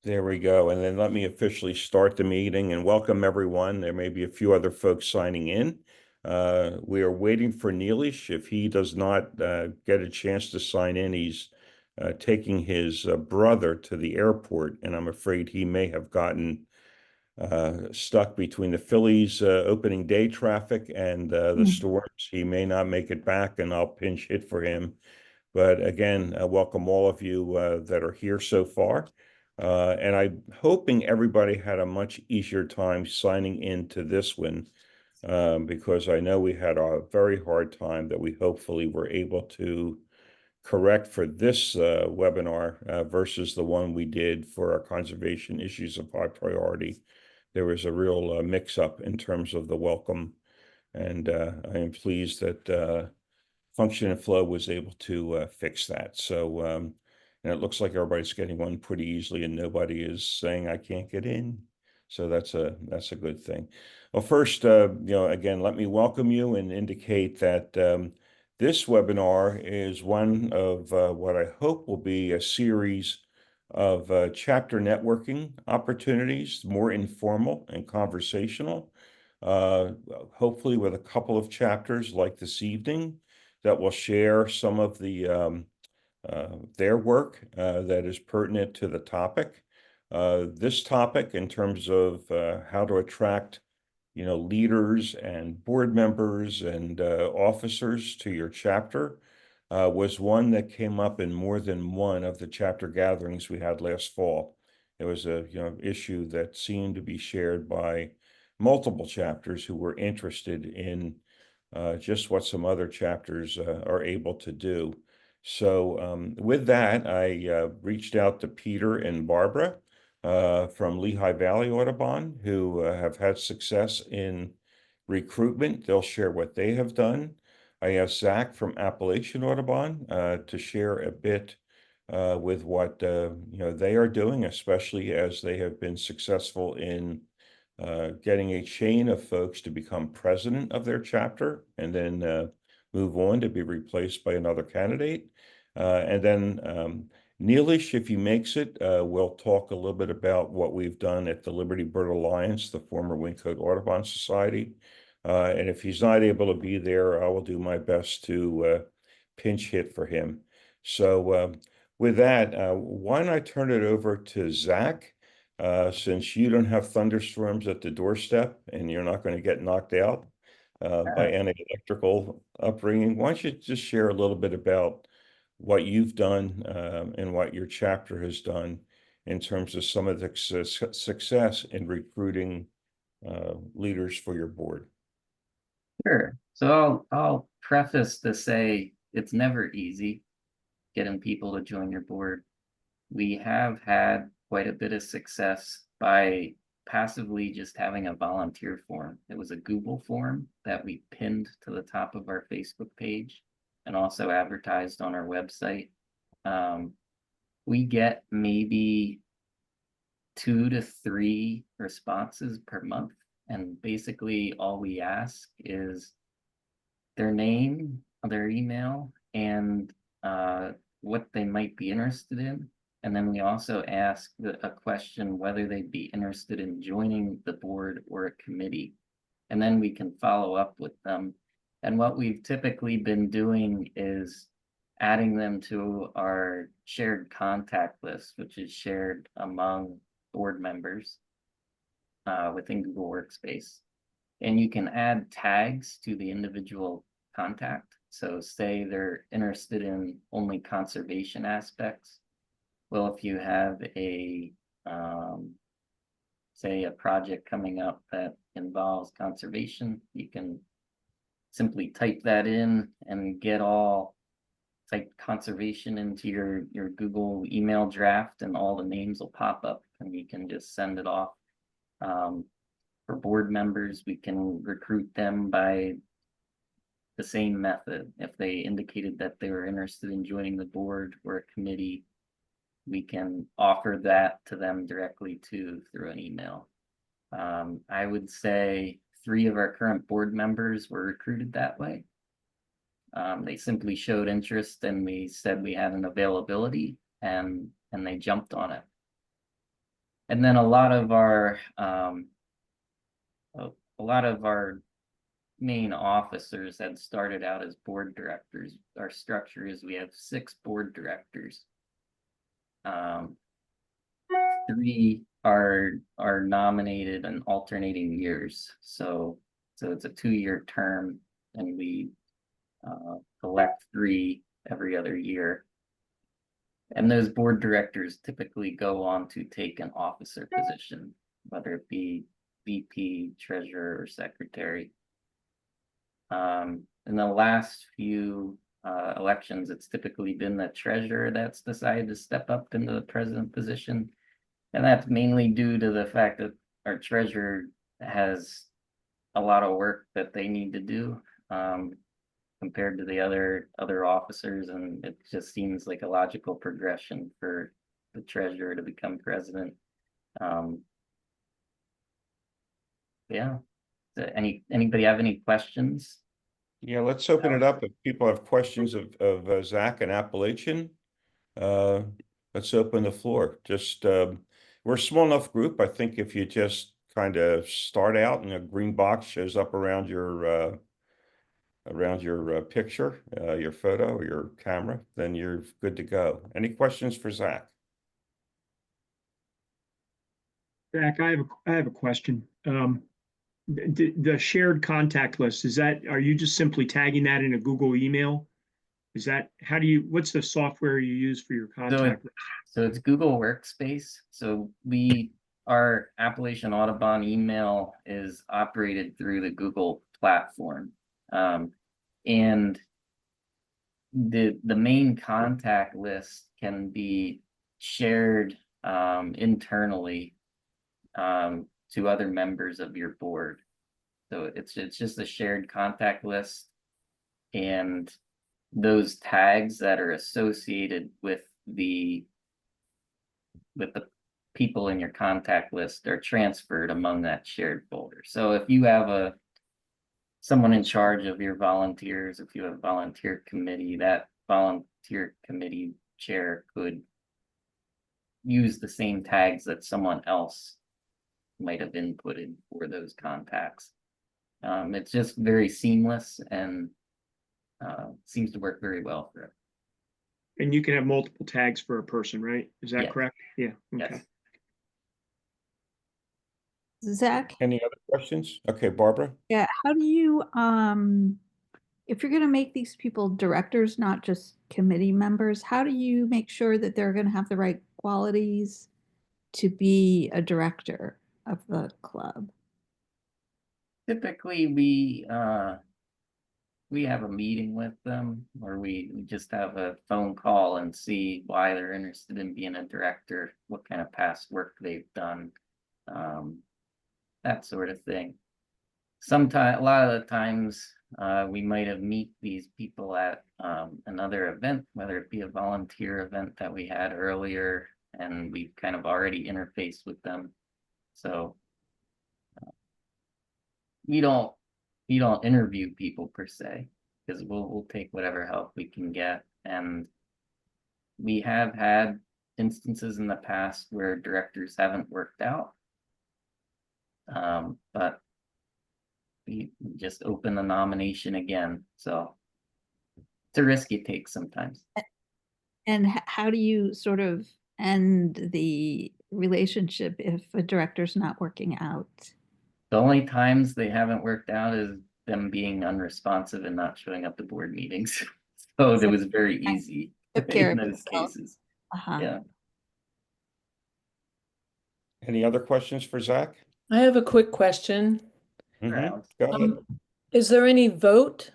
There we go. And then let me officially start the meeting and welcome everyone. There may be a few other folks signing in. We are waiting for Nilesh. If he does not get a chance to sign in, he's taking his brother to the airport, and I'm afraid he may have gotten stuck between the Phillies opening day traffic and the storms. He may not make it back, and I'll pinch hit for him. But again, welcome all of you that are here so far. And I'm hoping everybody had a much easier time signing into this one because I know we had a very hard time that we hopefully were able to correct for this webinar versus the one we did for our conservation issues of high priority. There was a real mix-up in terms of the welcome, and I am pleased that Function and Flow was able to fix that. So, and it looks like everybody's getting one pretty easily, and nobody is saying I can't get in. So that's a good thing. Well, first, again, let me welcome you and indicate that this webinar is one of what I hope will be a series of chapter networking opportunities, more informal and conversational, uh, hopefully with a couple of chapters like this evening that will share some of their work that is pertinent to the topic. This topic, in terms of how to attract, leaders and board members and officers to your chapter, was one that came up in more than one of the chapter gatherings we had last fall. It was a issue that seemed to be shared by multiple chapters who were interested in just what some other chapters are able to do. So with that, I reached out to Peter and Barbara from Lehigh Valley Audubon, who have had success in recruitment. They'll share what they have done. I asked Zach from Appalachian Audubon to share a bit with what they are doing, especially as they have been successful in getting a chain of folks to become president of their chapter and then move on to be replaced by another candidate. And then Nilesh, if he makes it, we'll talk a little bit about what we've done at the Liberty Bird Alliance, the former Wingcoat Audubon Society. And if he's not able to be there, I will do my best to pinch hit for him. So with that, why don't I turn it over to Zach? Since you don't have thunderstorms at the doorstep and you're not going to get knocked out by any electrical upbringing, why don't you just share a little bit about what you've done and what your chapter has done in terms of some of the success in recruiting leaders for your board? Sure. So I'll preface to say it's never easy getting people to join your board. We have had quite a bit of success by passively just having a volunteer form. It was a Google form that we pinned to the top of our Facebook page and also advertised on our website. We get maybe 2 to 3 responses per month. And basically all we ask is their name, their email, and what they might be interested in. And then we also ask a question whether they'd be interested in joining the board or a committee. And then we can follow up with them. And what we've typically been doing is adding them to our shared contact list, which is shared among board members within Google Workspace. And you can add tags to the individual contact. So say they're interested in only conservation aspects. Well, if you have say a project coming up that involves conservation, you can simply type that in and type conservation into your Google email draft, and all the names will pop up and you can just send it off. For board members, we can recruit them by the same method. If they indicated that they were interested in joining the board or a committee, we can offer that to them directly through an email. I would say 3 of our current board members were recruited that way. They simply showed interest and we said we had an availability and they jumped on it. And then a lot of our main officers had started out as board directors. Our structure is we have 6 board directors. 3 are nominated in alternating years. So it's a 2-year term, and we elect 3 every other year. And those board directors typically go on to take an officer position, whether it be VP, treasurer, or secretary. In the last few elections, it's typically been the treasurer that's decided to step up into the president position. And that's mainly due to the fact that our treasurer has a lot of work that they need to do compared to the other officers, and it just seems like a logical progression for the treasurer to become president. Yeah. Anybody have any questions? Yeah, let's open it up. If people have questions of Zach and Appalachian, let's open the floor. Just we're a small enough group. I think if you just kind of start out and a green box shows up around your picture, your photo, or your camera, then you're good to go. Any questions for Zach? Zach, I have a question. The shared contact list, are you just simply tagging that in a Google email? What's the software you use for your contact list? So it's Google Workspace. So our Appalachian Audubon email is operated through the Google platform. And the main contact list can be shared internally to other members of your board. So it's just a shared contact list, and those tags that are associated with the people in your contact list are transferred among that shared folder. So if you have someone in charge of your volunteers, if you have a volunteer committee, that volunteer committee chair could use the same tags that someone else might have inputted for those contacts. It's just very seamless and seems to work very well for it. And you can have multiple tags for a person, right? Is that correct? Yeah. Okay. Yes. Zach? Any other questions? Okay, Barbara? Yeah, how do you, if you're going to make these people directors, not just committee members, how do you make sure that they're going to have the right qualities to be a director of the club? Typically, we have a meeting with them, or we just have a phone call and see why they're interested in being a director, what kind of past work they've done, that sort of thing. Sometimes, a lot of the times, we might have meet these people at another event, whether it be a volunteer event that we had earlier, and we've kind of already interfaced with them. So we don't interview people per se, because we'll take whatever help we can get. And we have had instances in the past where directors haven't worked out, but we just open the nomination again. So it's a risk you take sometimes. And how do you sort of end the relationship if a director's not working out? The only times they haven't worked out is them being unresponsive and not showing up to board meetings. So it was very easy in those cases. Yeah. Any other questions for Zach? I have a quick question. Go ahead. Is there any vote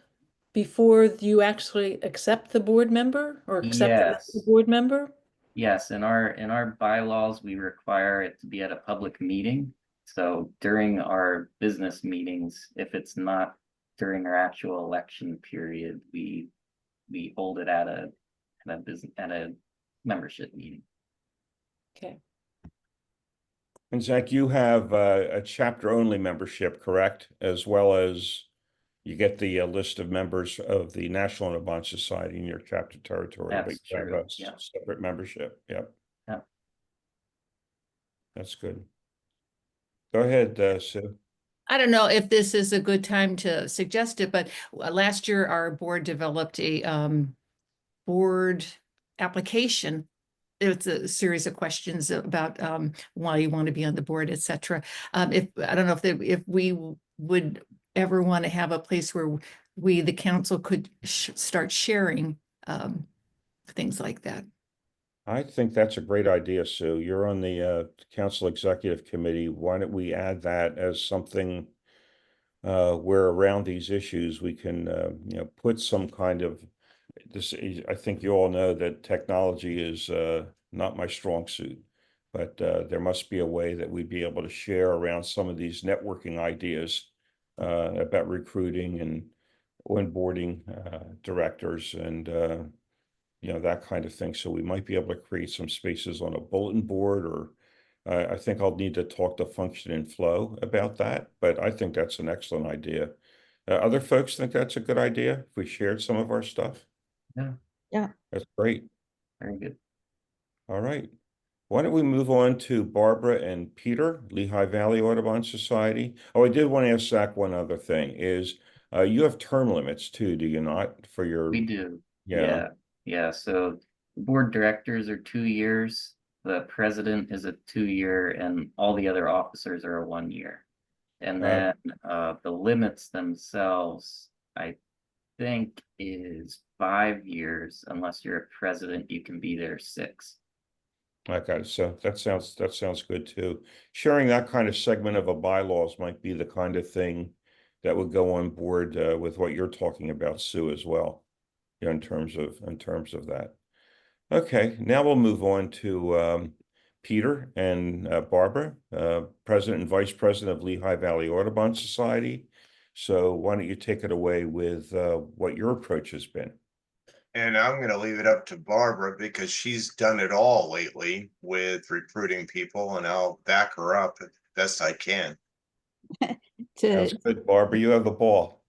before you actually accept the board member or accept the board member? Yes, in our bylaws, we require it to be at a public meeting. So during our business meetings, if it's not during our actual election period, we hold it at a membership meeting. Okay. And Zach, you have a chapter-only membership, correct? As well as you get the list of members of the National Audubon Society in your chapter territory. That's but you true. have a separate membership. Yep. Yep. That's good. Go ahead, Sue. I don't know if this is a good time to suggest it, but last year our board developed a board application. It's a series of questions about why you want to be on the board, etc. If I don't know if we would ever want to have a place where we, the council, could start sharing things like that. I think that's a great idea, Sue. You're on the council executive committee. Why don't we add that as something where around these issues we can put some kind of this. I think you all know that technology is not my strong suit, but there must be a way that we'd be able to share around some of these networking ideas about recruiting and onboarding directors and that kind of thing. So we might be able to create some spaces on a bulletin board, or I think I'll need to talk to Function and Flow about that, but I think that's an excellent idea. Other folks think that's a good idea if we shared some of our stuff? Yeah. Yeah. That's great. Very good. All right. Why don't we move on to Barbara and Peter, Lehigh Valley Audubon Society? Oh, I did want to ask Zach one other thing is you have term limits too, do you not, for your? We do. Yeah. Yeah. So the board directors are 2 years. The president is a 2-year, and all the other officers are a 1-year. And then the limits themselves, I think, is 5 years. Unless you're a president, you can be there 6. Okay, so that sounds good too. Sharing that kind of segment of a bylaws might be the kind of thing that would go on board with what you're talking about, Sue, as well, in terms of that. Okay, now we'll move on to Peter and Barbara, President and Vice President of Lehigh Valley Audubon Society. So why don't you take it away with what your approach has been? And I'm going to leave it up to Barbara because she's done it all lately with recruiting people, and I'll back her up as best I can. Sounds good, Barbara. You have the ball.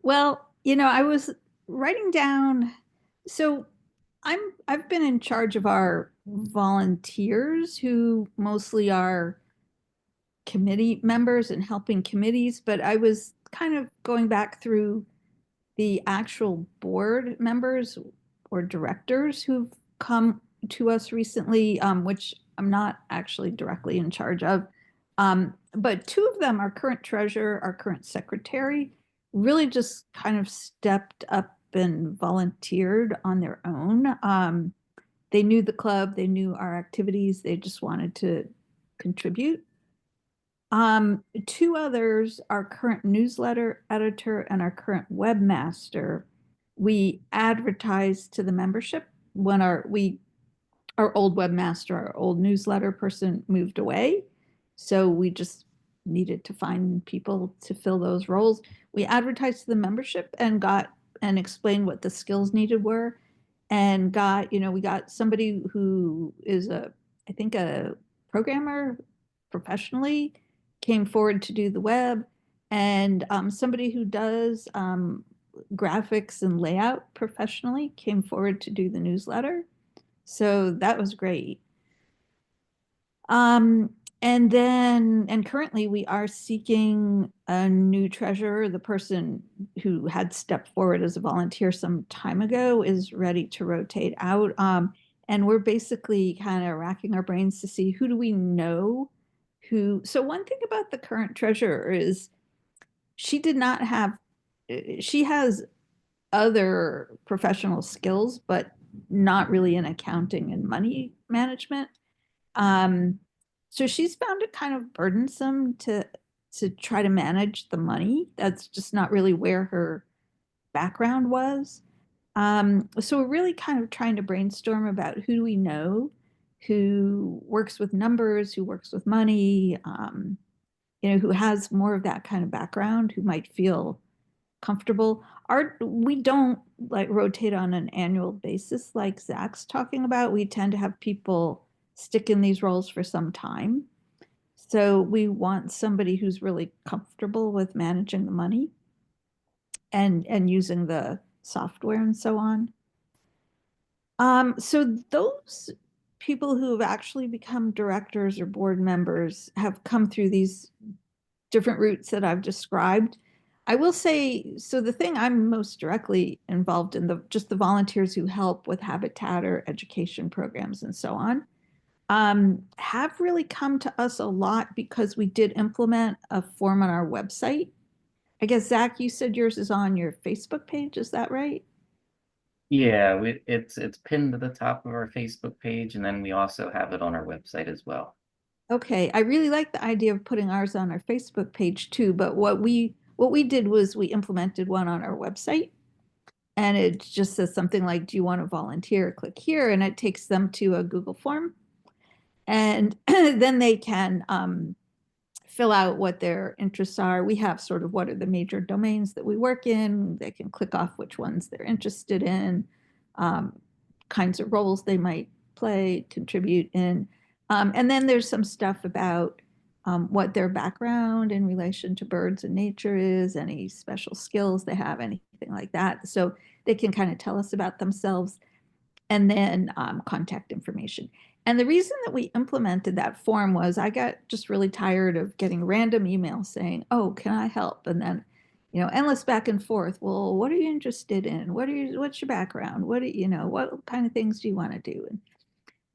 Well, I was writing down, so I've been in charge of our volunteers who mostly are committee members and helping committees, but I was kind of going back through the actual board members or directors who've come to us recently, which I'm not actually directly in charge of. But 2 of them, our current treasurer, our current secretary, really just kind of stepped up and volunteered on their own. They knew the club, they knew our activities, they just wanted to contribute. 2 others, our current newsletter editor and our current webmaster, we advertised to the membership when our old webmaster, our old newsletter person moved away. So we just needed to find people to fill those roles. We advertised to the membership and explained what the skills needed were, and we got somebody who is I think a programmer professionally, came forward to do the web, and somebody who does graphics and layout professionally came forward to do the newsletter. So that was great. And currently we are seeking a new treasurer. The person who had stepped forward as a volunteer some time ago is ready to rotate out. And we're basically kind of racking our brains to see who do we know who. So one thing about the current treasurer is she has other professional skills, but not really in accounting and money management. So she's found it kind of burdensome to try to manage the money. That's just not really where her background was. So we're really kind of trying to brainstorm about who do we know who works with numbers, who works with money, who has more of that kind of background, who might feel comfortable. We don't rotate on an annual basis like Zach's talking about. We tend to have people stick in these roles for some time. So we want somebody who's really comfortable with managing the money and using the software and so on. So those people who have actually become directors or board members have come through these different routes that I've described. I will say, so the thing I'm most directly involved in, just the volunteers who help with habitat or education programs and so on, have really come to us a lot because we did implement a form on our website. I guess, Zach, you said yours is on your Facebook page. Is that right? Yeah, it's pinned to the top of our Facebook page, and then we also have it on our website as well. Okay, I really like the idea of putting ours on our Facebook page too, but what we did was we implemented one on our website, and it just says something like, do you want to volunteer? Click here, and it takes them to a Google form. And then they can fill out what their interests are. We have sort of what are the major domains that we work in. They can click off which ones they're interested in, kinds of roles they might play, contribute in. And then there's some stuff about what their background in relation to birds and nature is, any special skills they have, anything like that. So they can kind of tell us about themselves, and then contact information. And the reason that we implemented that form was I got just really tired of getting random emails saying, oh, can I help? And then, endless back and forth. Well, what are you interested in? What's your background? What kind of things do you want to do?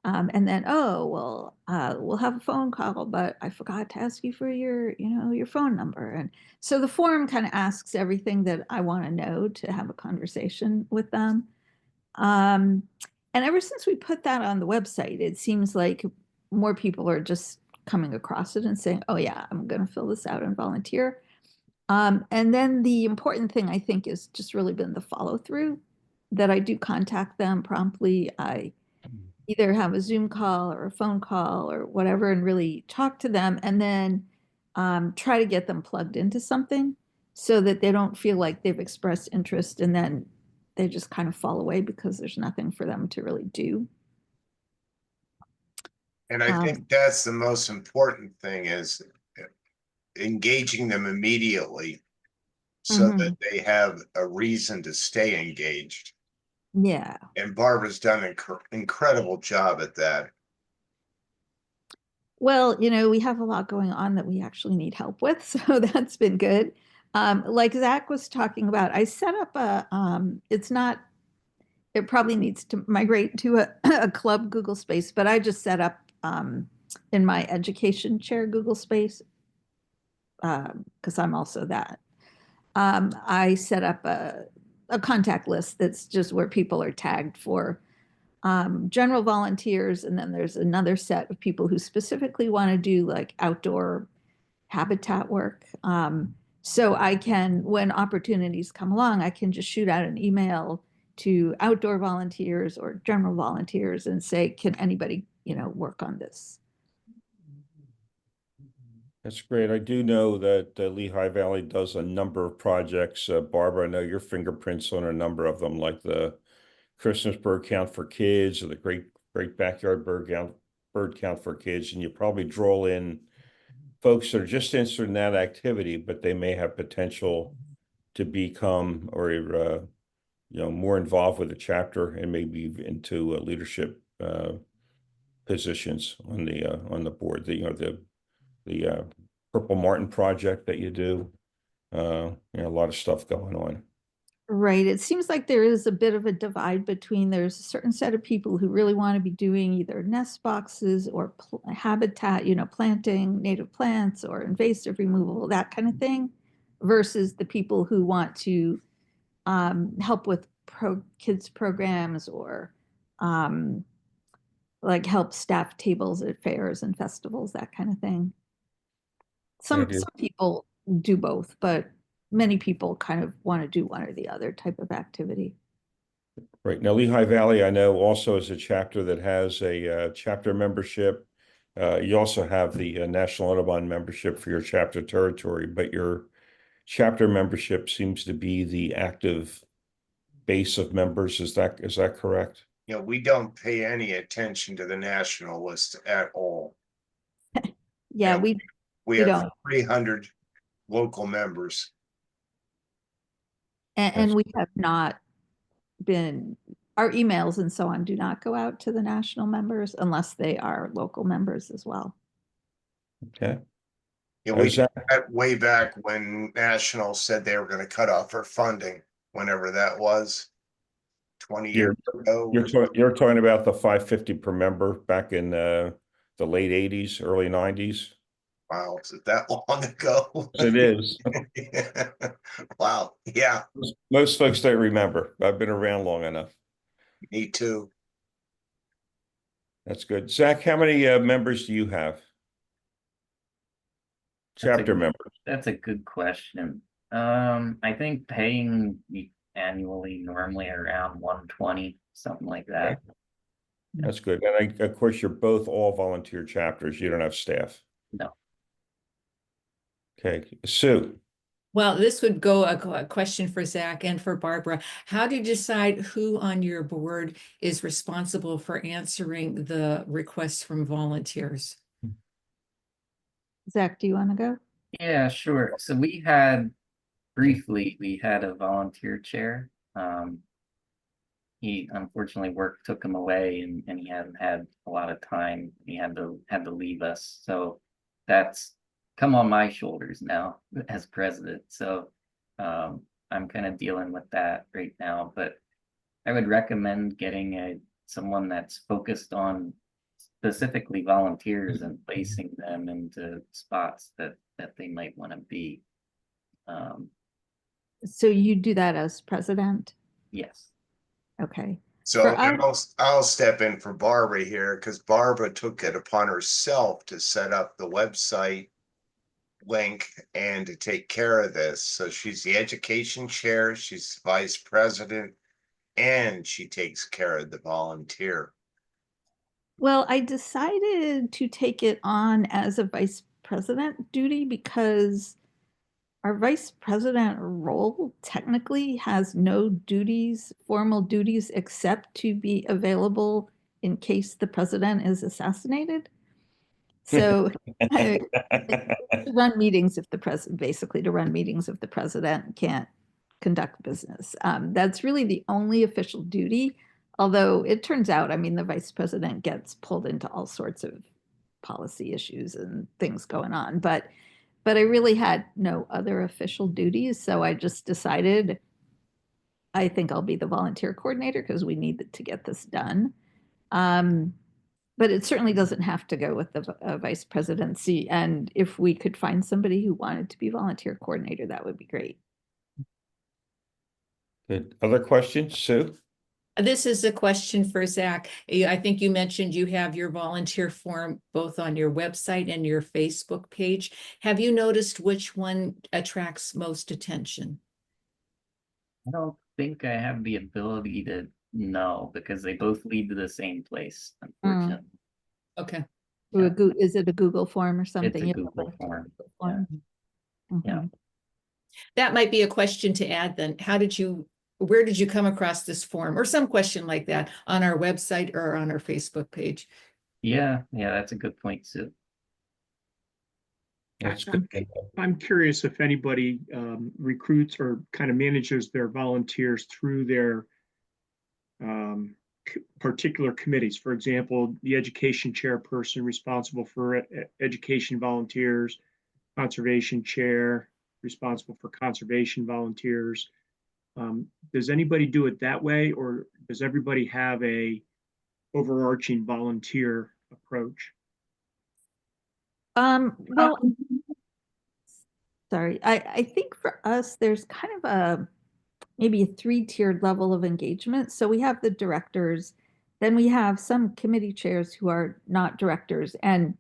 And then, oh, well, we'll have a phone call, but I forgot to ask you for your phone number. And so the form kind of asks everything that I want to know to have a conversation with them. And ever since we put that on the website, it seems like more people are just coming across it and saying, oh yeah, I'm going to fill this out and volunteer. And then the important thing, I think, is just really been the follow through, that I do contact them promptly. I either have a Zoom call or a phone call or whatever and really talk to them, and then try to get them plugged into something so that they don't feel like they've expressed interest and then they just kind of fall away because there's nothing for them to really do. And I think that's the most important thing, is engaging them immediately so that they have a reason to stay engaged. Yeah. And Barbara's done an incredible job at that. Well, we have a lot going on that we actually need help with, so that's been good. Like Zach was talking about, I set up it probably needs to migrate to a club Google Space, but I just set up in my education chair Google Space, because I'm also that. I set up a contact list that's just where people are tagged for general volunteers, and then there's another set of people who specifically want to do like outdoor habitat work. So I can, when opportunities come along, I can just shoot out an email to outdoor volunteers or general volunteers and say, can anybody, work on this? That's great. I do know that Lehigh Valley does a number of projects. Barbara, I know your fingerprints on a number of them, like the Christmas bird count for kids or the great backyard bird count for kids. And you probably draw in folks that are just interested in that activity, but they may have potential to become or more involved with the chapter and maybe into leadership positions on the board. The Purple Martin project that you do, a lot of stuff going on. Right. It seems like there is a bit of a divide between, there's a certain set of people who really want to be doing either nest boxes or habitat, planting native plants or invasive removal, that kind of thing, versus the people who want to help with kids programs or like help staff tables at fairs and festivals, that kind of thing. Some people do both, but many people kind of want to do one or the other type of activity. Right. Now, Lehigh Valley, I know also is a chapter that has a chapter membership. You also have the National Audubon membership for your chapter territory, but your chapter membership seems to be the active base of members. Is that correct? We don't pay any attention to the national list at all. Yeah, we have don't. 300 local members. And we have not been, our emails and so on do not go out to the national members unless they are local members as well. Okay. Yeah, Oh, we Zach? did that way back when National said they were gonna cut off our funding, whenever that was. 20 years ago. You're talking about the 550 per member back in the late 80s, early 90s. Wow, is it that long ago? It is. Wow, yeah, Most folks don't remember. I've been around long enough. me too. That's good. Zach, how many members do you have? That's a Chapter good- members. That's a good question. I think paying annually normally around 120, something like that. That's good. And of course, you're both all volunteer chapters. You don't have staff. No. Okay. Sue. Well, this would go a question for Zach and for Barbara. How do you decide who on your board is responsible for answering the requests from volunteers? Zach, do you want to go? Yeah, sure. So we had a volunteer chair. He unfortunately work took him away and he hadn't had a lot of time. He had to leave us. So that's come on my shoulders now as president. So I'm kind of dealing with that right now, but I would recommend getting someone that's focused on specifically volunteers and placing them into spots that they might want to be. So you do that as president? Yes. Okay. So For I'll step in for Barbara here, because Barbara took it upon herself to set up the website link and to take care of this. So she's the education chair, she's vice president, and she takes care of the volunteer. Well, I decided to take it on as a vice president duty because our vice president role technically has no duties, formal duties, except to be available in case the president is assassinated. So to run meetings if the president, basically to run meetings if the president can't conduct business. That's really the only official duty. Although it turns out, I mean, the vice president gets pulled into all sorts of policy issues and things going on, but I really had no other official duties. So I just decided I think I'll be the volunteer coordinator because we need to get this done. But it certainly doesn't have to go with the vice presidency. And if we could find somebody who wanted to be volunteer coordinator, that would be great. Good. Other questions, Sue? This is a question for Zach. I think you mentioned you have your volunteer form both on your website and your Facebook page. Have you noticed which one attracts most attention? I don't think I have the ability to know because they both lead to the same place, unfortunately. Okay. Is it a Google form or something? It's a You Google have form. Google form? Yeah. Mhm. That might be a question to add then. Where did you come across this form or some question like that on our website or on our Facebook page? Yeah, that's a good point, Sue. That's good. I'm curious if anybody recruits or kind of manages their volunteers through their particular committees. For example, the education chairperson responsible for education volunteers, conservation chair responsible for conservation volunteers. Does anybody do it that way, or does everybody have a overarching volunteer approach? Well, sorry, I think for us, there's kind of maybe a 3-tiered level of engagement. So we have the directors, then we have some committee chairs who are not directors and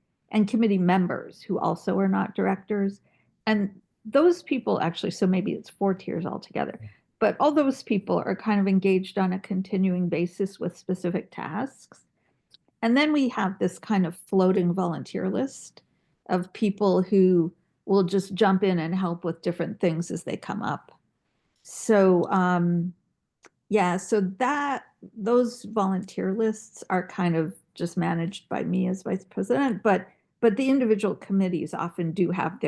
committee members who also are not directors. And those people actually, so maybe it's 4 tiers altogether, but all those people are kind of engaged on a continuing basis with specific tasks. And then we have this kind of floating volunteer list of people who will just jump in and help with different things as they come up. So yeah, so those volunteer lists are kind of just managed by me as vice president, but the individual committees often do have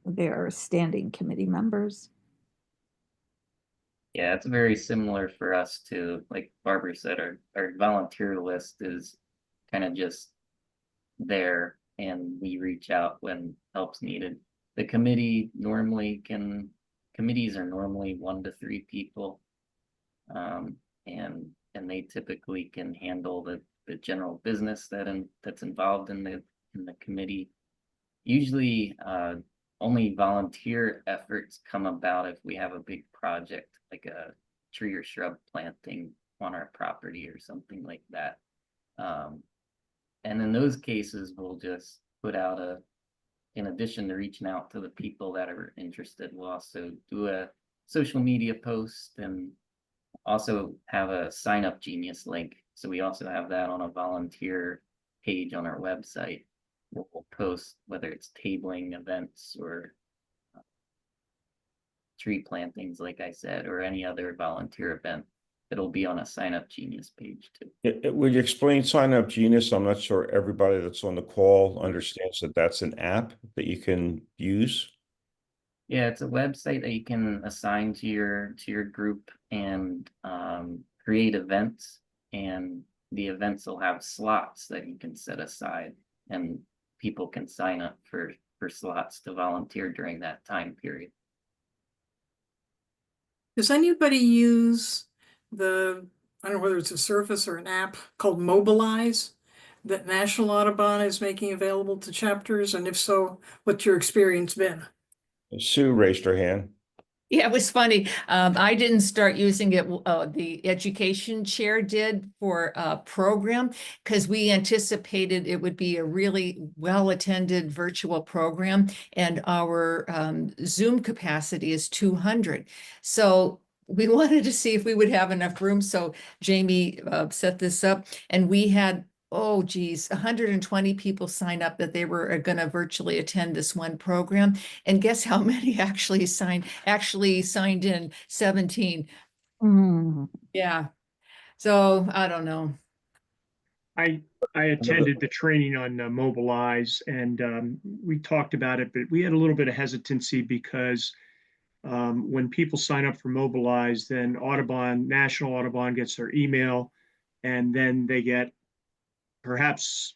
their standing committee members. Yeah, it's very similar for us too. Like Barbara said, our volunteer list is kind of just there and we reach out when help's needed. The committees are normally 1 to 3 people. And they typically can handle the general business that's involved in the committee. Usually, only volunteer efforts come about if we have a big project, like a tree or shrub planting on our property or something like that. And in those cases, we'll just put out in addition to reaching out to the people that are interested, we'll also do a social media post and also have a sign up Genius link. So we also have that on a volunteer page on our website. We'll post whether it's tabling events or tree plantings, like I said, or any other volunteer event. It'll be on a sign up Genius page too. Would you explain Sign Up Genius? I'm not sure everybody that's on the call understands that that's an app that you can use. Yeah, it's a website that you can assign to your group and create events, and the events will have slots that you can set aside, and people can sign up for slots to volunteer during that time period. Does anybody use I don't know whether it's a service or an app called Mobilize that National Audubon is making available to chapters? And if so, what's your experience been? Sue raised her hand. Yeah, it was funny. I didn't start using it. The education chair did for a program because we anticipated it would be a really well-attended virtual program, and our Zoom capacity is 200. So we wanted to see if we would have enough room. So Jamie set this up, and we had, oh geez, 120 people sign up that they were going to virtually attend this one program. And guess how many actually signed in? 17. Mm. Yeah. So I don't know. I attended the training on Mobilize, and we talked about it, but we had a little bit of hesitancy because when people sign up for Mobilize, then National Audubon gets their email, and then they get perhaps,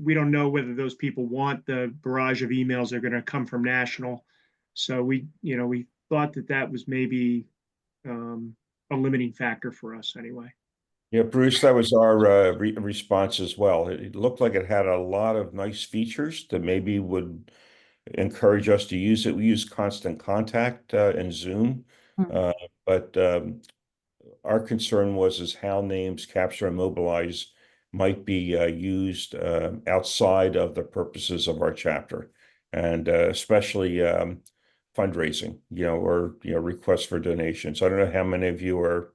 we don't know whether those people want the barrage of emails that are going to come from National. So we thought that was maybe a limiting factor for us anyway. Yeah, Bruce, that was our response as well. It looked like it had a lot of nice features that maybe would encourage us to use it. We use Constant Contact and Zoom, but our concern was how names, capture, and mobilize might be used outside of the purposes of our chapter, and especially fundraising, or requests for donations. I don't know how many of you are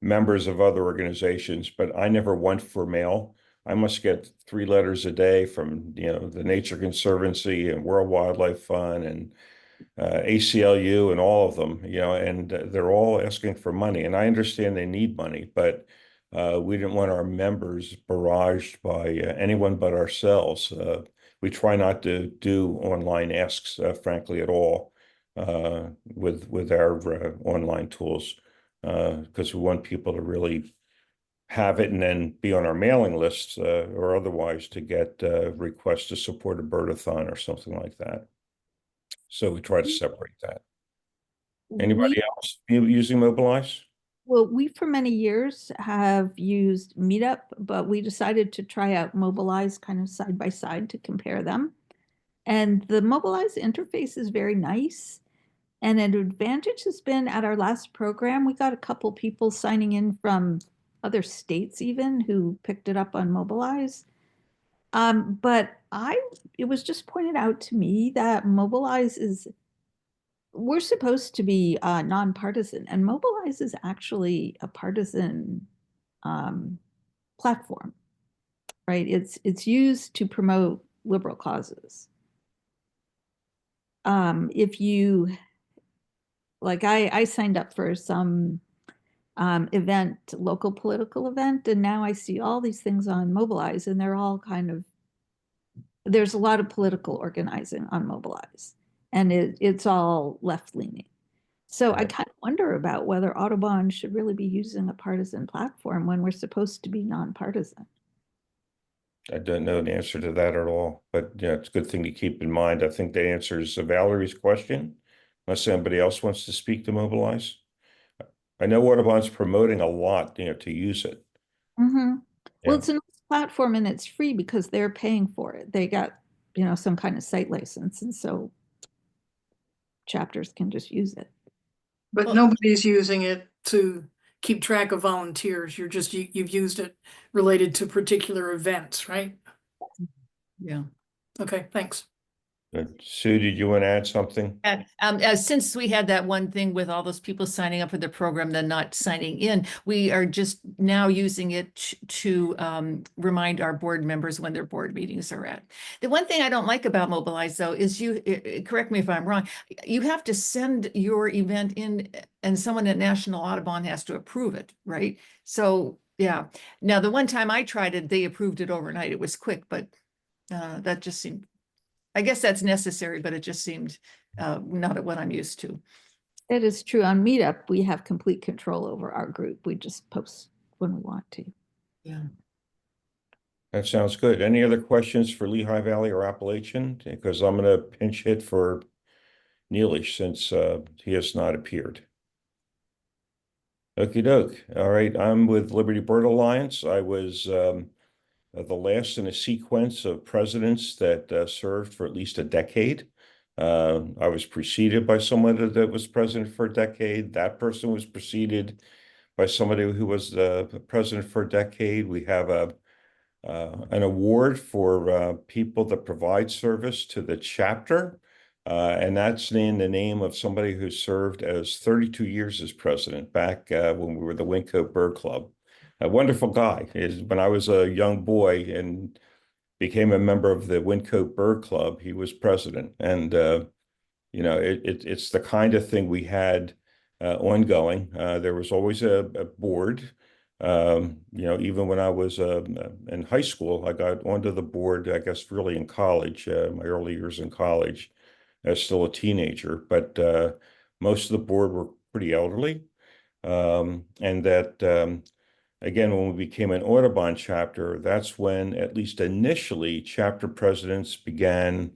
members of other organizations, but I never went for mail. I must get 3 letters a day from the Nature Conservancy and World Wildlife Fund and ACLU and all of them, and they're all asking for money. And I understand they need money, but we didn't want our members barraged by anyone but ourselves. We try not to do online asks, frankly, at all with our online tools, because we want people to really have it and then be on our mailing lists or otherwise to get requests to support a birdathon or something like that. So we try to separate that. Anybody else using Mobilize? Well, we for many years have used Meetup, but we decided to try out Mobilize kind of side by side to compare them. And the Mobilize interface is very nice. And an advantage has been at our last program, we got a couple people signing in from other states even who picked it up on Mobilize. But it was just pointed out to me that Mobilize we're supposed to be nonpartisan, and Mobilize is actually a partisan platform, right? It's used to promote liberal causes. If you, like I signed up for some local political event, and now I see all these things on Mobilize, and they're all there's a lot of political organizing on Mobilize, and it's all left-leaning. So I Yeah. kind of wonder about whether Audubon should really be using a partisan platform when we're supposed to be nonpartisan. I don't know the answer to that at all, but yeah, it's a good thing to keep in mind. I think that answers Valerie's question, unless somebody else wants to speak to Mobilize. I know Audubon's promoting a lot, to use it. Well, Yeah. it's a nice platform and it's free because they're paying for it. They got, some kind of site license, and so chapters can just use it. But Well- nobody's using it to keep track of volunteers. You've used it related to particular events, right? Yeah. Okay, thanks. Good. Sue, did you want to add something? Since we had that one thing with all those people signing up for the program, then not signing in, we are just now using it to remind our board members when their board meetings are at. The one thing I don't like about Mobilize, though, is correct me if I'm wrong, you have to send your event in and someone at National Audubon has to approve it, right? So, yeah. Now, the one time I tried it, they approved it overnight. It was quick, but that just seemed, I guess that's necessary, but it just seemed not what I'm used to. It is true. On Meetup, we have complete control over our group. We just post when we want to. Yeah. That sounds good. Any other questions for Lehigh Valley or Appalachian? Because I'm going to pinch hit for Nilesh since he has not appeared. Okie doke. All right. I'm with Liberty Bird Alliance. I was the last in a sequence of presidents that served for at least a decade. I was preceded by someone that was president for a decade. That person was preceded by somebody who was the president for a decade. We have an award for people that provide service to the chapter, and that's in the name of somebody who served as 32 years as president back when we were the Wyncote Bird Club. A wonderful guy. When I was a young boy and became a member of the Wyncote Bird Club, he was president. And, it's the kind of thing we had ongoing. There was always a board. Even when I was in high school, I got onto the board, I guess, really in college, my early years in college, as still a teenager. But most of the board were pretty elderly. And that, again, when we became an Audubon chapter, that's when, at least initially, chapter presidents began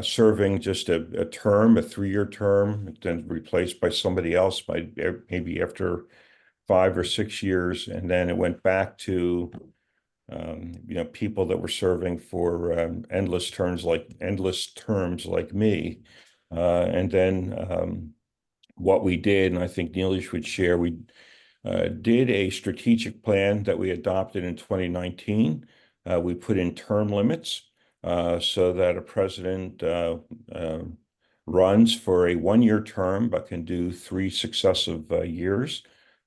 serving just a term, a 3-year term, then replaced by somebody else by maybe after 5 or 6 years. And then it went back to, people that were serving for endless terms like me. And then what we did, and I think Nilesh would share, we did a strategic plan that we adopted in 2019. We put in term limits so that a president runs for a 1-year term, but can do 3 successive years,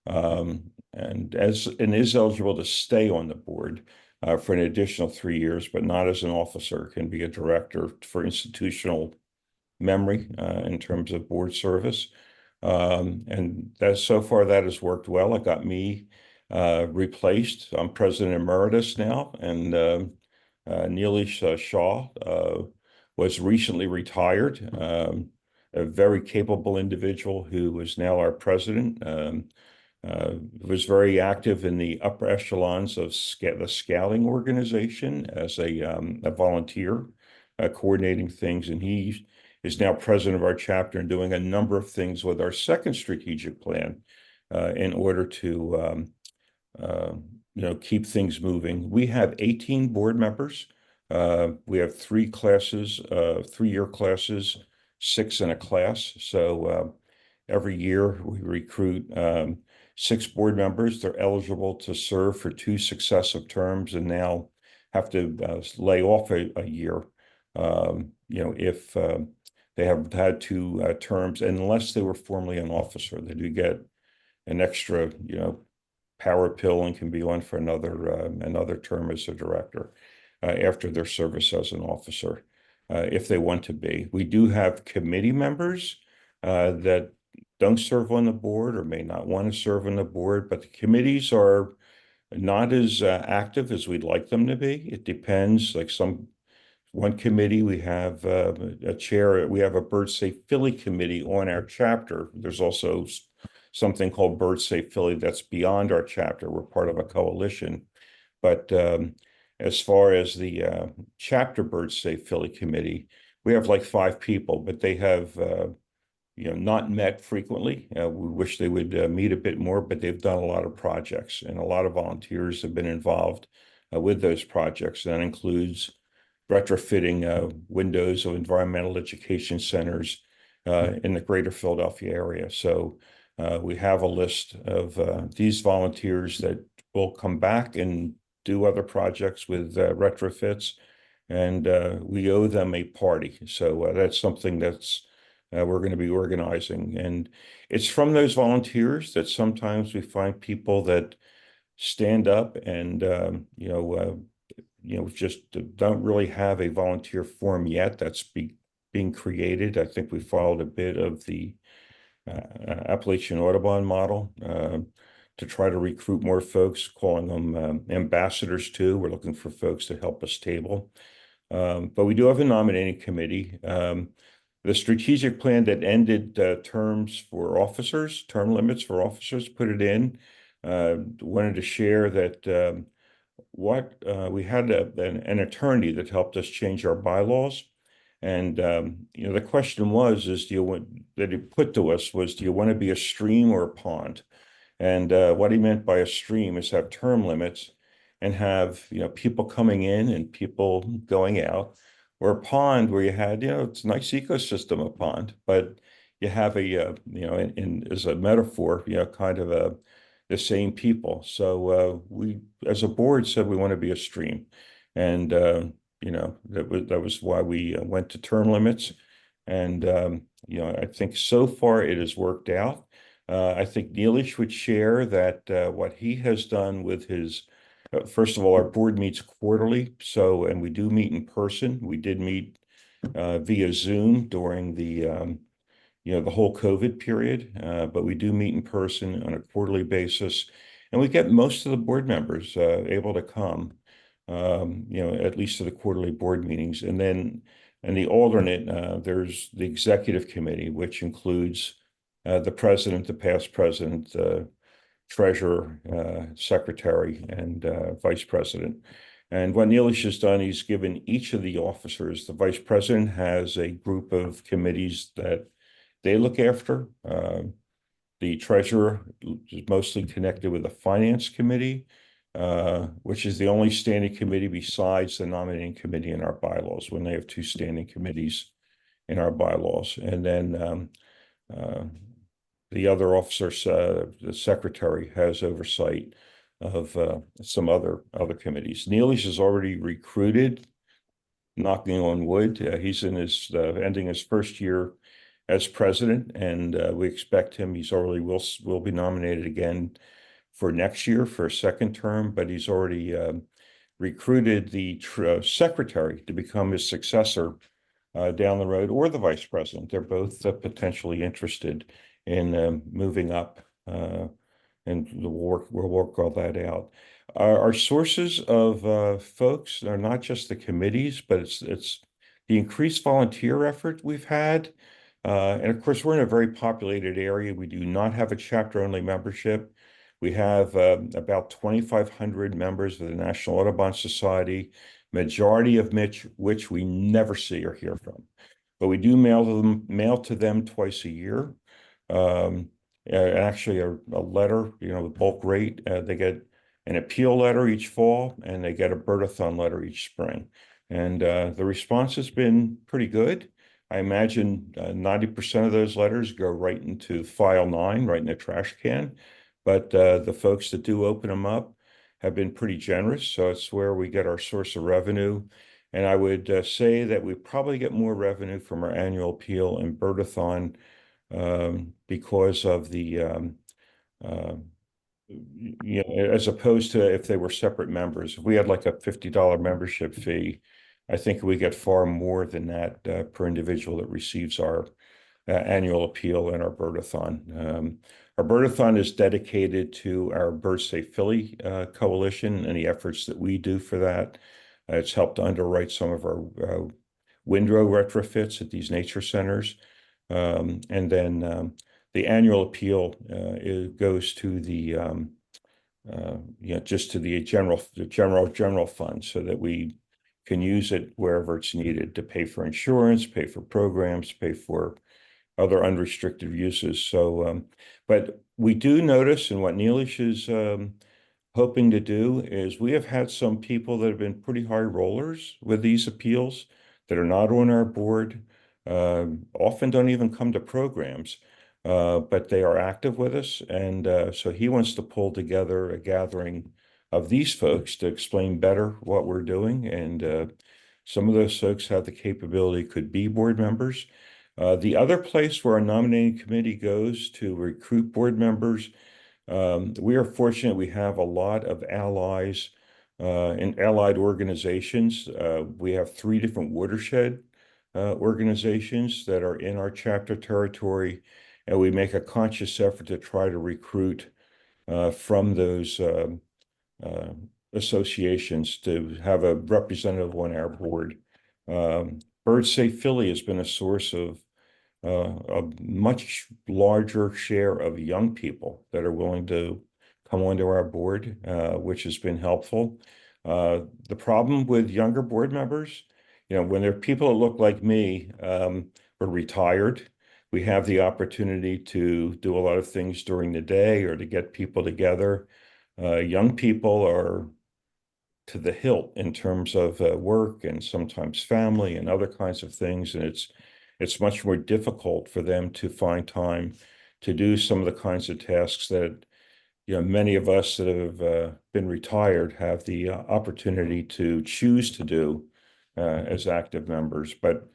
and is eligible to stay on the board for an additional 3 years, but not as an officer. Can be a director for institutional memory in terms of board service. And so far that has worked well. It got me replaced. I'm president emeritus now, and Nilesh Shah was recently retired. A very capable individual who is now our president. Was very active in the upper echelons of the Scouting organization as a volunteer, coordinating things, and he is now president of our chapter and doing a number of things with our second strategic plan in order to keep things moving. We have 18 board members. We have 3 classes, 3-year classes, 6 in a class. So every year we recruit 6 board members. They're eligible to serve for 2 successive terms and now have to lay off a year, if they have had 2 terms, unless they were formerly an officer. They do get an extra, power pill and can be on for another term as a director after their service as an officer, if they want to be. We do have committee members that don't serve on the board or may not want to serve on the board, but the committees are not as active as we'd like them to be. It depends. Like one committee, we have a chair, we have a Bird Safe Philly committee on our chapter. There's also something called Bird Safe Philly that's beyond our chapter. We're part of a coalition. But as far as the chapter Bird Safe Philly committee, we have like 5 people, but they have not met frequently. We wish they would meet a bit more, but they've done a lot of projects, and a lot of volunteers have been involved with those projects. That includes retrofitting windows of environmental education centers in the greater Philadelphia area. So we have a list of these volunteers that will come back and do other projects with retrofits, and we owe them a party. So that's something that's we're going to be organizing. And it's from those volunteers that sometimes we find people that stand up and, just don't really have a volunteer forum yet. That's being created. I think we followed a bit of the Appalachian Audubon model to try to recruit more folks, calling them ambassadors too. We're looking for folks to help us table. But we do have a nominating committee. The strategic plan that ended terms for officers, term limits for officers, put it in. Wanted to share that we had an attorney that helped us change our bylaws. And the question was, do you want that he put to us was, do you want to be a stream or a pond? And what he meant by a stream is have term limits and have people coming in and people going out, or a pond where you had it's a nice ecosystem, a pond, but you have as a metaphor, kind of the same people. So we, as a board, said we want to be a stream, and that was why we went to term limits. And I think so far it has worked out. I think Nilesh would share that what he has done with his, first of all, our board meets quarterly. So, and we do meet in person. We did meet via Zoom during the whole COVID period, but we do meet in person on a quarterly basis, and we get most of the board members able to come, at least to the quarterly board meetings. And then, and the alternate, there's the executive committee, which includes the president, the past president, treasurer, secretary, and vice president. And what Nilesh has done, he's given each of the officers, the vice president has a group of committees that they look after. The treasurer is mostly connected with the finance committee, which is the only standing committee besides the nominating committee in our bylaws, when they have 2 standing committees in our bylaws. And then the other officers, the secretary, has oversight of some other committees. Nilesh has already recruited, knocking on wood. He's in his ending his first year as president, and we expect him. He's already will be nominated again for next year for a second term, but he's already recruited the secretary to become his successor down the road, or the vice president. They're both potentially interested in moving up, and we'll work all that out. Our sources of folks are not just the committees, but it's the increased volunteer effort we've had. And of course, we're in a very populated area. We do not have a chapter-only membership. We have about 2,500 members of the National Audubon Society, majority of which we never see or hear from. But we do mail to them twice a year. Actually, a letter, the bulk rate. They get an appeal letter each fall, and they get a birdathon letter each spring. And the response has been pretty good. I imagine 90% of those letters go right into file 9, right in the trash can. But the folks that do open them up have been pretty generous. So it's where we get our source of revenue. And I would say that we probably get more revenue from our annual appeal and birdathon because of the, as opposed to if they were separate members. If we had like a $50 membership fee, I think we get far more than that per individual that receives our annual appeal and our birdathon. Our birdathon is dedicated to our Bird Safe Philly coalition and the efforts that we do for that. It's helped underwrite some of our windrow retrofits at these nature centers. And then the annual appeal it goes to the just to the general fund, so that we can use it wherever it's needed to pay for insurance, pay for programs, pay for other unrestricted uses. So, but we do notice, and what Nilesh is hoping to do is, we have had some people that have been pretty high rollers with these appeals that are not on our board, often don't even come to programs, but they are active with us. And so he wants to pull together a gathering of these folks to explain better what we're doing. And some of those folks have the capability, could be board members. The other place where our nominating committee goes to recruit board members, we are fortunate we have a lot of allies in allied organizations. We have 3 different watershed organizations that are in our chapter territory, and we make a conscious effort to try to recruit from those associations to have a representative on our board. Bird Safe Philly has been a source of a much larger share of young people that are willing to come onto our board, which has been helpful. The problem with younger board members, when there are people that look like me, we're retired, we have the opportunity to do a lot of things during the day or to get people together. Young people are to the hilt in terms of work and sometimes family and other kinds of things. And it's much more difficult for them to find time to do some of the kinds of tasks that, many of us that have been retired have the opportunity to choose to do as active members. But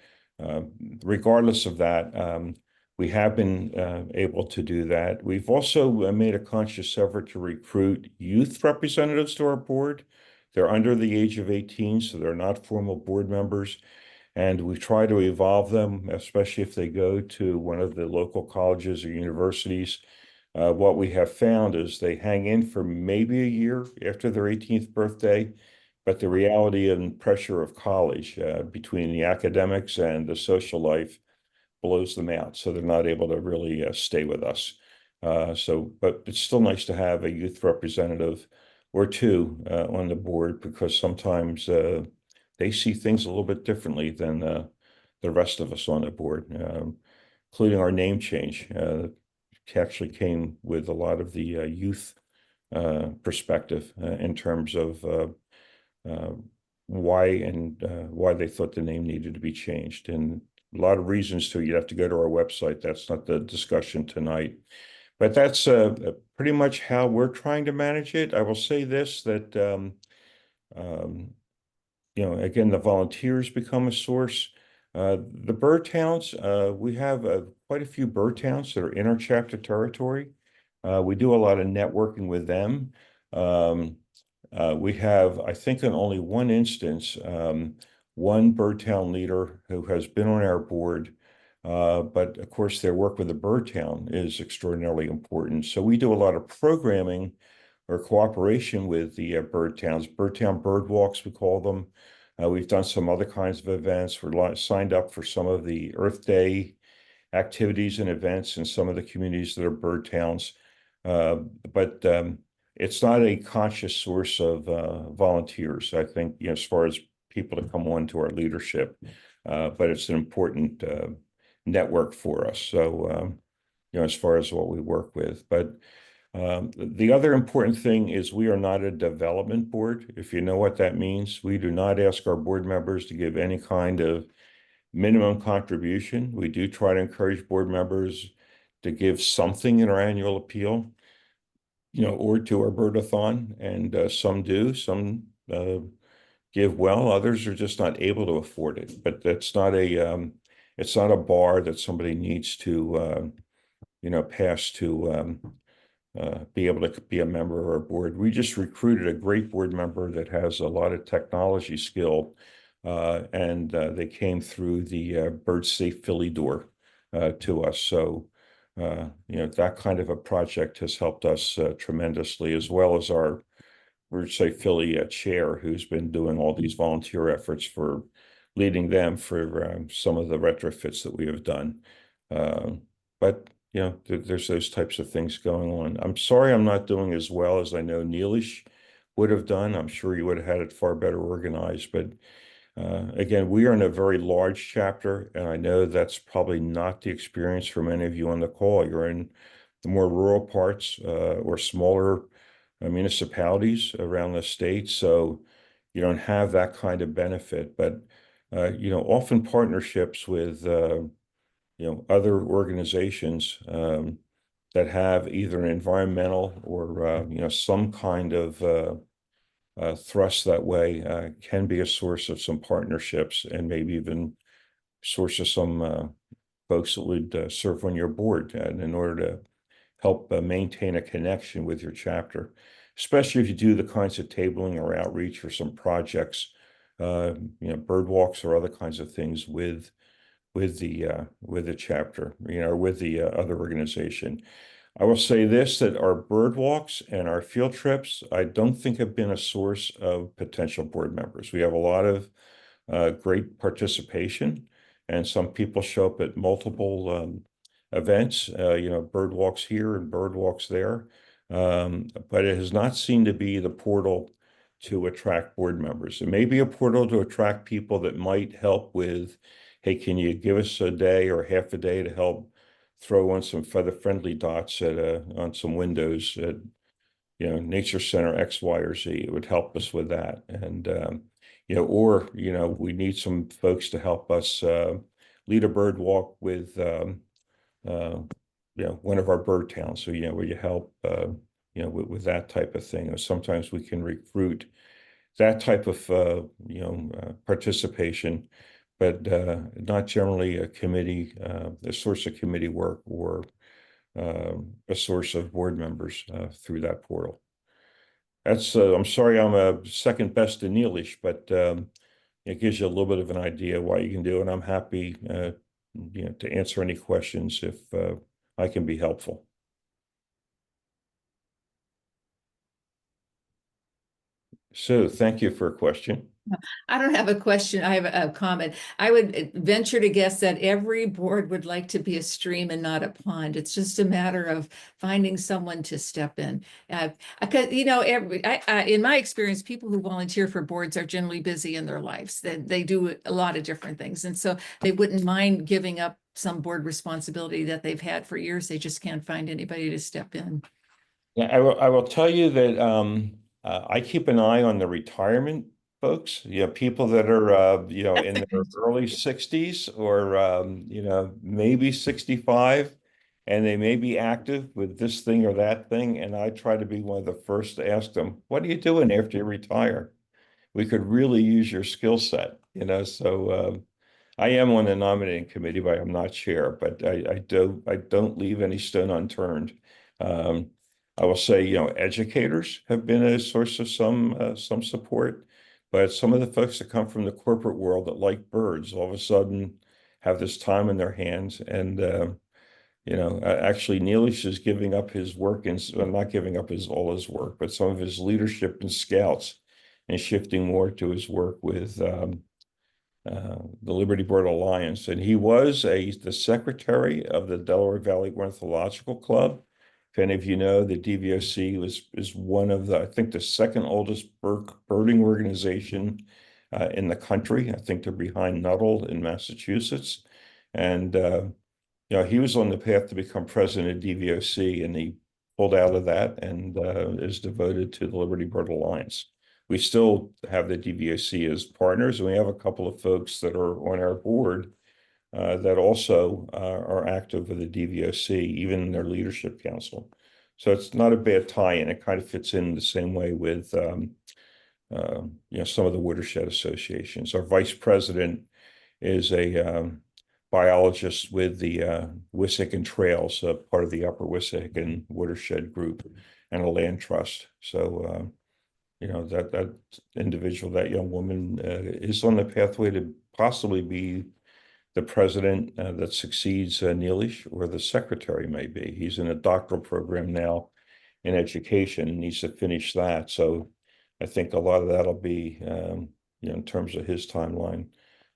regardless of that, we have been able to do that. We've also made a conscious effort to recruit youth representatives to our board. They're under the age of 18, so they're not formal board members. And we try to evolve them, especially if they go to one of the local colleges or universities. What we have found is they hang in for maybe a year after their 18th birthday, but the reality and pressure of college between the academics and the social life blows them out. So they're not able to really stay with us. But it's still nice to have a youth representative or 2 on the board, because sometimes they see things a little bit differently than the rest of us on the board, including our name change. Actually came with a lot of the youth perspective in terms of why they thought the name needed to be changed. And a lot of reasons too. You'd have to go to our website. That's not the discussion tonight. But that's pretty much how we're trying to manage it. I will say this, that again, the volunteers become a source. The bird towns, we have quite a few bird towns that are in our chapter territory. We do a lot of networking with them. We have, I think, in only one instance, one bird town leader who has been on our board. But of course, their work with the bird town is extraordinarily important. So we do a lot of programming or cooperation with the bird towns, bird town bird walks, we call them. We've done some other kinds of events. We're signed up for some of the Earth Day activities and events in some of the communities that are bird towns. But it's not a conscious source of volunteers, I think, as far as people to come on to our leadership. But it's an important network for us. So, as far as what we work with. But the other important thing is we are not a development board. If you know what that means, we do not ask our board members to give any kind of minimum contribution. We do try to encourage board members to give something in our annual appeal, or to our birdathon, and some do, some give well, others are just not able to afford it. But that's not it's not a bar that somebody needs to pass to be able to be a member of our board. We just recruited a great board member that has a lot of technology skill, and they came through the Bird Safe Philly door to us. So, that kind of a project has helped us tremendously, as well as our or say Philly chair, who's been doing all these volunteer efforts for leading them for some of the retrofits that we have done. But you know, there's those types of things going on. I'm sorry I'm not doing as well as I know Nilesh would have done. I'm sure you would have had it far better organized. But again, we are in a very large chapter, and I know that's probably not the experience for many of you on the call. You're in the more rural parts or smaller municipalities around the state, so you don't have that kind of benefit. But you know, often partnerships with you know, other organizations that have either an environmental or you know, some kind of thrust that way can be a source of some partnerships, and maybe even source of some folks that would serve on your board in order to help maintain a connection with your chapter, especially if you do the kinds of tabling or outreach for some projects, you know, bird walks or other kinds of things with the chapter, you know, or with the other organization. I will say this, that our bird walks and our field trips, I don't think have been a source of potential board members. We have a lot of great participation, and some people show up at multiple events, you know, bird walks here and bird walks there. But it has not seemed to be the portal to attract board members. It may be a portal to attract people that might help with, hey, can you give us a day or half a day to help throw on some feather-friendly dots at on some windows at, you know, Nature Center X, Y, or Z. It would help us with that. And you know, or you know, we need some folks to help us lead a bird walk with you know, one of our bird towns. So you know, where you help you know, with that type of thing. Or sometimes we can recruit that type of you know, participation, but not generally a committee, a source of committee work or a source of board members through that portal. That's I'm sorry I'm a second best to Nilesh, but it gives you a little bit of an idea what you can do, and I'm happy you know, to answer any questions if I can be helpful. So thank you for a question. I don't have a question. I have a comment. I would venture to guess that every board would like to be a stream and not a pond. It's just a matter of finding someone to step in. Because, you know, in my experience, people who volunteer for boards are generally busy in their lives. They do a lot of different things. And so they wouldn't mind giving up some board responsibility that they've had for years. They just can't find anybody to step in. Yeah, I will tell you that I keep an eye on the retirement folks, you know, people that are, you know, in their early 60s or, you know, maybe 65, and they may be active with this thing or that thing. And I try to be one of the first to ask them, what are you doing after you retire? We could really use your skill set, you know, so I am on the nominating committee, but I'm not chair, but I don't leave any stone unturned. I will say, you know, educators have been a source of some support, but some of the folks that come from the corporate world that like birds all of a sudden have this time in their hands. And, you know, actually Nilesh is giving up his work and well, not giving up all his work, but some of his leadership in Scouts and shifting more to his work with the Liberty Bird Alliance. And he was the secretary of the Delaware Valley Ornithological Club. If any of you know, the DVOC is one of the, I think, the second oldest birding organization in the country. I think they're behind Nuttall in Massachusetts. And, you know, he was on the path to become president of DVOC, and he pulled out of that and is devoted to the Liberty Bird Alliance. We still have the DVOC as partners, and we have a couple of folks that are on our board that also are active with the DVOC, even in their leadership council. So it's not a bad tie-in. It kind of fits in the same way with you know, some of the watershed associations. Our vice president is a biologist with the Wissahickon Trails, part of the Upper Wissahickon Watershed Group, and a land trust. So you know, that individual, that young woman, is on the pathway to possibly be the president that succeeds Nilesh, or the secretary may be. He's in a doctoral program now in education and needs to finish that. So I think a lot of that'll be, in terms of his timeline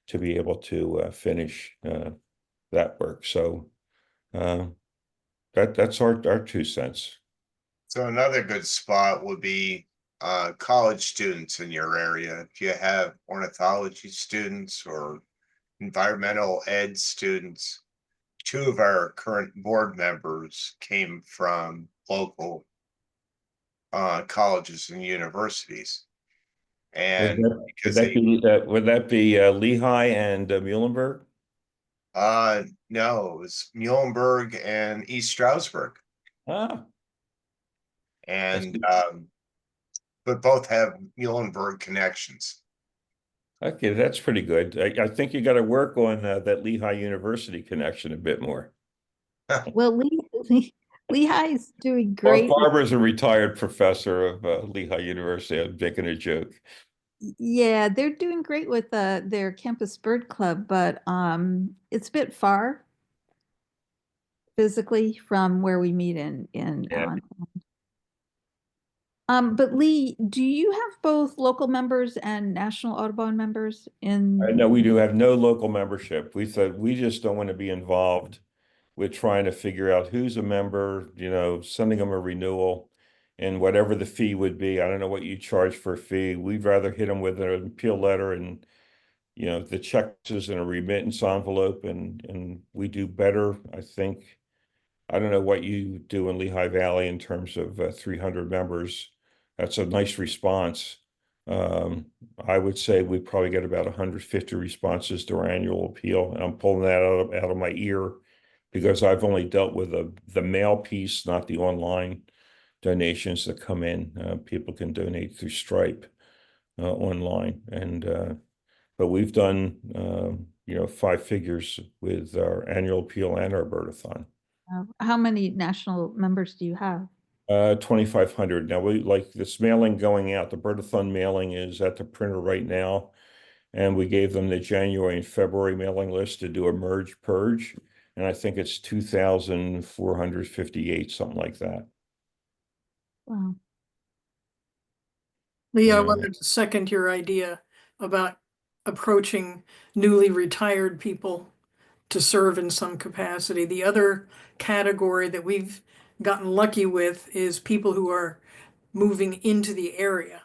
to be able to finish that work. So that's our 2 cents. So another good spot would be college students in your area. If you have ornithology students or environmental ed students, 2 of our current board members came from local colleges and universities. And because Would that be Lehigh and Muhlenberg? no, it was Muhlenberg and East Stroudsburg. Ah, And but both have Muhlenberg connections. okay, that's pretty good. I think you got to work on that Lehigh University connection a bit more. Well, Lehigh's doing Well, great. Barbara's a retired professor of Lehigh University. I'm making a joke. Yeah, they're doing great with their campus bird club, but it's a bit far physically from where we meet in Yeah. But Lee, do you have both local members and National Audubon members in? I know we do have no local membership. We thought we just don't want to be involved with trying to figure out who's a member, sending them a renewal and whatever the fee would be. I don't know what you charge for a fee. We'd rather hit them with an appeal letter and, the checks in a remittance envelope and we do better, I think. I don't know what you do in Lehigh Valley in terms of 300 members. That's a nice response. I would say we probably get about 150 responses to our annual appeal, and I'm pulling that out of my ear because I've only dealt with the mail piece, not the online donations that come in. People can donate through Stripe online, and but we've done 5 figures with our annual appeal and our birdathon. How many national members do you have? 2,500. Now we like this mailing going out. The birdathon mailing is at the printer right now, and we gave them the January and February mailing list to do a merge purge, and I think it's 2,458, something like that. Wow. Lee, I Yeah. wanted to second your idea about approaching newly retired people to serve in some capacity. The other category that we've gotten lucky with is people who are moving into the area,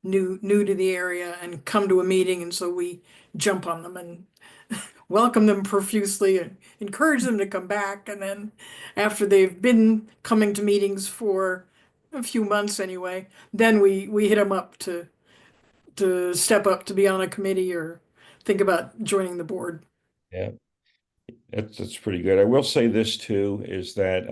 new to the area, and come to a meeting, and so we jump on them and welcome them profusely and encourage them to come back. And then after they've been coming to meetings for a few months anyway, then we hit them up to step up to be on a committee or think about joining the board. Yeah, that's pretty good. I will say this too, is that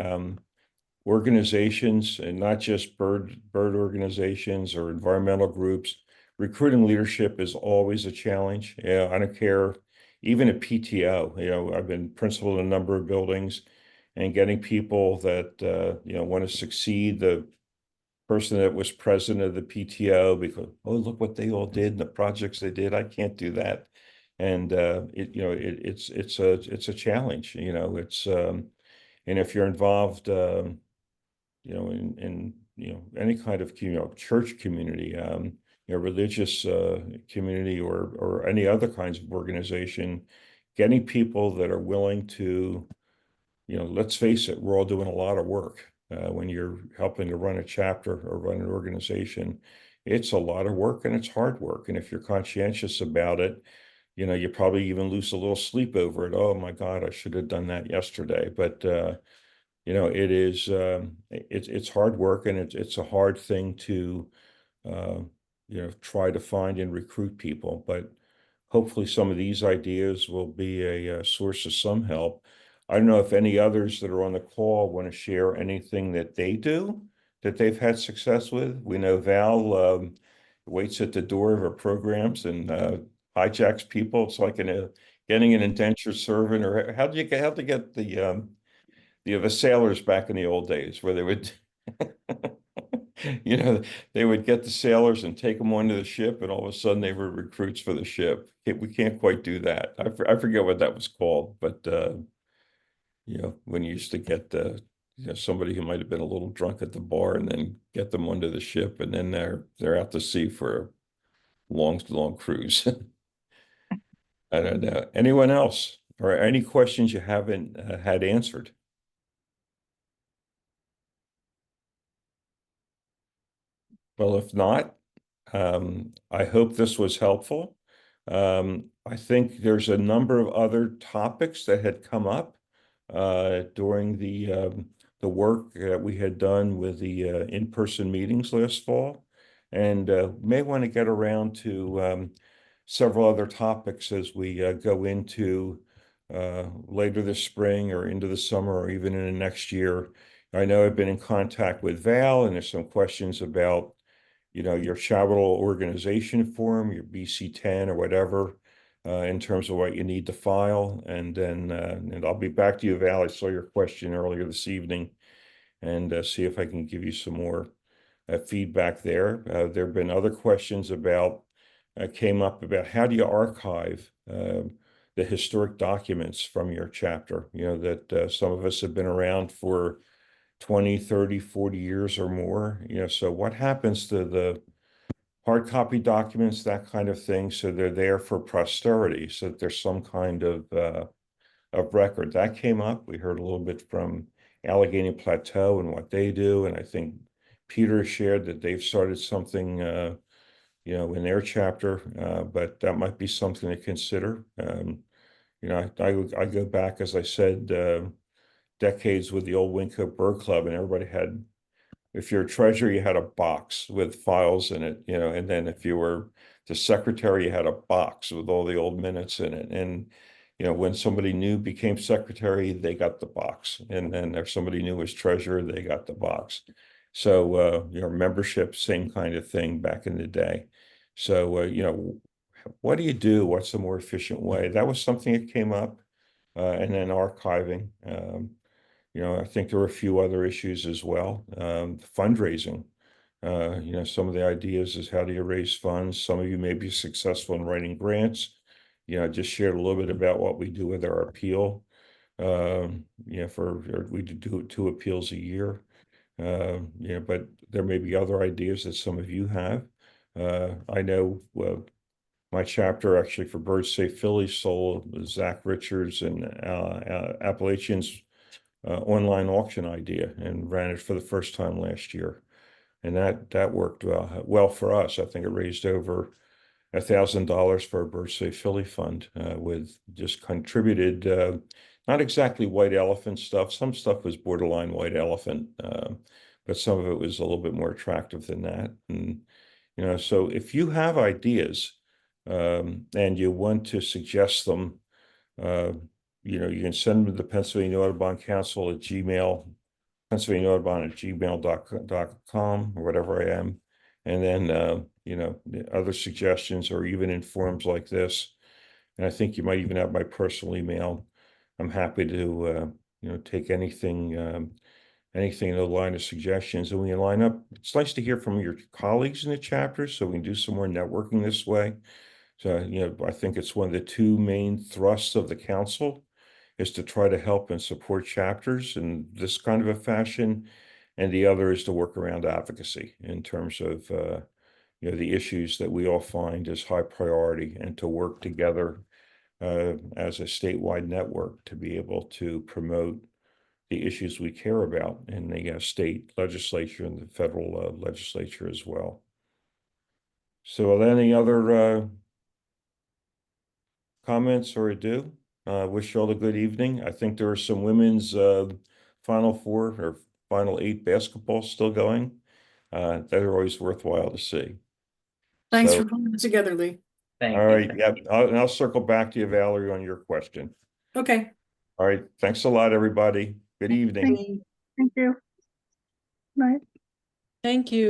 organizations, and not just bird organizations or environmental groups, recruiting leadership is always a challenge. Yeah, I don't care, even a PTO. I've been principal in a number of buildings, and getting people that want to succeed the person that was president of the PTO because, oh, look what they all did and the projects they did. I can't do that. And it's a challenge. And if you're involved in any kind of church community, religious community or any other kinds of organization, getting people that are willing to, let's face it, we're all doing a lot of work. When you're helping to run a chapter or run an organization, it's a lot of work and it's hard work. And if you're conscientious about it, you probably even lose a little sleep over it. Oh my God, I should have done that yesterday. But it is it's hard work, and it's a hard thing to try to find and recruit people. But hopefully some of these ideas will be a source of some help. I don't know if any others that are on the call want to share anything that they do that they've had success with. We know Val waits at the door of our programs and hijacks people. It's like getting an indentured servant, or how to get the sailors back in the old days where they would they would get the sailors and take them onto the ship, and all of a sudden they were recruits for the ship. We can't quite do that. I forget what that was called, but when you used to get somebody who might have been a little drunk at the bar and then get them onto the ship, and then they're out to sea for a long cruise. I don't know. Anyone else or any questions you haven't had answered? Well, if not, I hope this was helpful. I think there's a number of other topics that had come up during the work that we had done with the in-person meetings last fall, and may want to get around to several other topics as we go into later this spring or into the summer or even in the next year. I know I've been in contact with Val, and there's some questions about, your charitable organization form, your BC10 or whatever, in terms of what you need to file. And then, and I'll be back to you, Val. I saw your question earlier this evening, and see if I can give you some more feedback there. There have been other questions came up about how do you archive the historic documents from your chapter, that some of us have been around for 20, 30, 40 years or more, so what happens to the hard copy documents, that kind of thing, so they're there for posterity, so that there's some kind of record. That came up. We heard a little bit from Allegheny Plateau and what they do, and I think Peter shared that they've started something in their chapter, but that might be something to consider. I go back, as I said, decades with the old Wyncote Bird Club, and everybody had, if you're a treasurer, you had a box with files in it, and then if you were the secretary, you had a box with all the old minutes in it. And, when somebody new became secretary, they got the box. And then if somebody new was treasurer, they got the box. So, membership, same kind of thing back in the day. So, what do you do? What's the more efficient way? That was something that came up, and then archiving. I think there were a few other issues as well. Fundraising. Some of the ideas is how do you raise funds? Some of you may be successful in writing grants. I just shared a little bit about what we do with our appeal. We do 2 appeals a year. But there may be other ideas that some of you have. I know my chapter actually for Birds Safe Philly sold Zach Richards and Appalachian's online auction idea and ran it for the first time last year. And that worked well for us. I think it raised over $1,000 for a Birds Safe Philly fund, with just contributed, not exactly white elephant stuff. Some stuff was borderline white elephant, but some of it was a little bit more attractive than that. And, so if you have ideas, and you want to suggest them, you can send them to the Pennsylvania Audubon Council at Gmail, PennsylvaniaAudubon@gmail.com, or whatever I am. And then, the other suggestions, or even in forums like this. And I think you might even have my personal email. I'm happy to, take anything in the line of suggestions. And we can line up. It's nice to hear from your colleagues in the chapter, so we can do some more networking this way. So, I think it's one of the 2 main thrusts of the council is to try to help and support chapters in this kind of a fashion. And the other is to work around advocacy in terms of, the issues that we all find as high priority, and to work together as a statewide network to be able to promote the issues we care about in the state legislature and the federal legislature as well. So any other comments or ado? Wish you all a good evening. I think there are some women's Final 4 or Final 8 basketball still going. They're always worthwhile to see. Thanks So, for putting it together, Lee. Thank all you. right. Yeah. I'll circle back to you, Valerie, on your question. Okay. All right. Thanks a lot, everybody. Good evening. Thank you. Bye. Thank you.